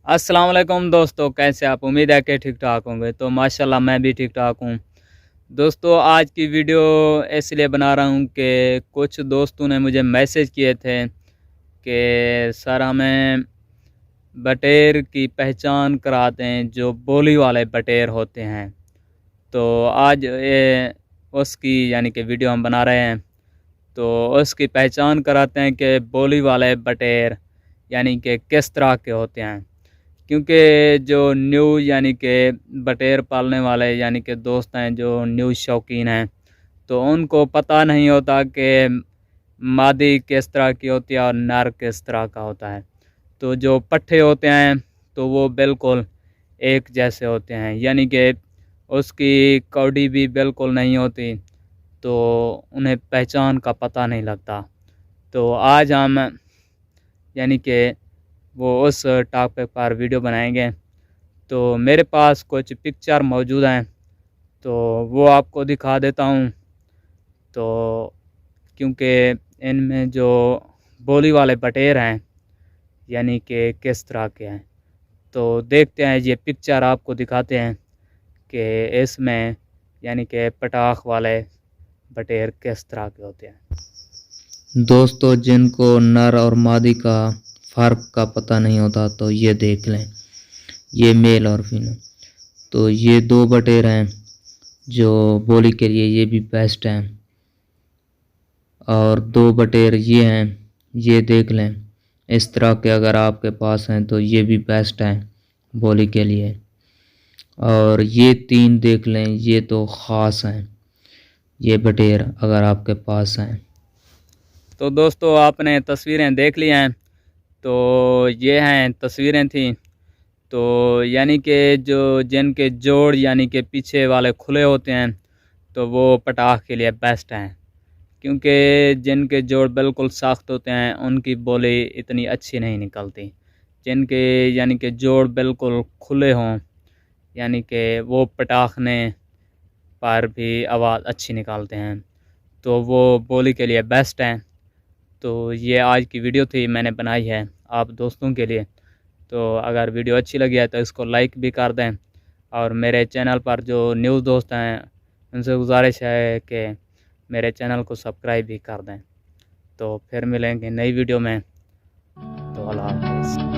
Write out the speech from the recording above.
अस्सलाम वालेकुम दोस्तों, कैसे आप? उम्मीद है कि ठीक ठाक होंगे। तो माशाल्लाह मैं भी ठीक ठाक हूँ। दोस्तों आज की वीडियो इसलिए बना रहा हूँ कि कुछ दोस्तों ने मुझे मैसेज किए थे कि सर हमें बटेर की पहचान करा दें, जो बोली वाले बटेर होते हैं। तो आज उसकी यानी कि वीडियो हम बना रहे हैं, तो उसकी पहचान कराते हैं कि बोली वाले बटेर यानी कि किस तरह के होते हैं। क्योंकि जो न्यू यानी कि बटेर पालने वाले यानी कि दोस्त हैं, जो न्यू शौकीन हैं, तो उनको पता नहीं होता कि मादी किस तरह की होती है और नर किस तरह का होता है। तो जो पट्ठे होते हैं तो वो बिल्कुल एक जैसे होते हैं, यानी कि उसकी कौड़ी भी बिल्कुल नहीं होती, तो उन्हें पहचान का पता नहीं लगता। तो आज हम यानी कि वो उस टॉपिक पर वीडियो बनाएंगे। तो मेरे पास कुछ पिक्चर मौजूद हैं, तो वो आपको दिखा देता हूँ। तो क्योंकि इनमें जो बोली वाले बटेर हैं यानी कि किस तरह के हैं, तो देखते हैं। ये पिक्चर आपको दिखाते हैं कि इसमें यानी कि पटाख वाले बटेर किस तरह के होते हैं। दोस्तों जिनको नर और मादी का फ़र्क का पता नहीं होता तो ये देख लें, ये मेल और फीमेल। तो ये दो बटेर हैं जो बोली के लिए ये भी बेस्ट हैं, और दो बटेर ये हैं, ये देख लें। इस तरह के अगर आपके पास हैं तो ये भी बेस्ट हैं बोली के लिए। और ये तीन देख लें, ये तो ख़ास हैं ये बटेर अगर आपके पास हैं। तो दोस्तों आपने तस्वीरें देख ली हैं, तो ये हैं तस्वीरें थी। तो यानी कि जो जिनके जोड़ यानी कि पीछे वाले खुले होते हैं, तो वो पटाख के लिए बेस्ट हैं। क्योंकि जिनके जोड़ बिल्कुल सख्त होते हैं उनकी बोली इतनी अच्छी नहीं निकलती। जिनके यानी कि जोड़ बिल्कुल खुले हों, यानी कि वो पटाखने पर भी आवाज़ अच्छी निकालते हैं, तो वो बोली के लिए बेस्ट हैं। तो ये आज की वीडियो थी, मैंने बनाई है आप दोस्तों के लिए। तो अगर वीडियो अच्छी लगी है तो इसको लाइक भी कर दें, और मेरे चैनल पर जो न्यूज़ दोस्त हैं उनसे गुजारिश है कि मेरे चैनल को सब्सक्राइब भी कर दें। तो फिर मिलेंगे नई वीडियो में। तो अल्लाह हाफ़िज़।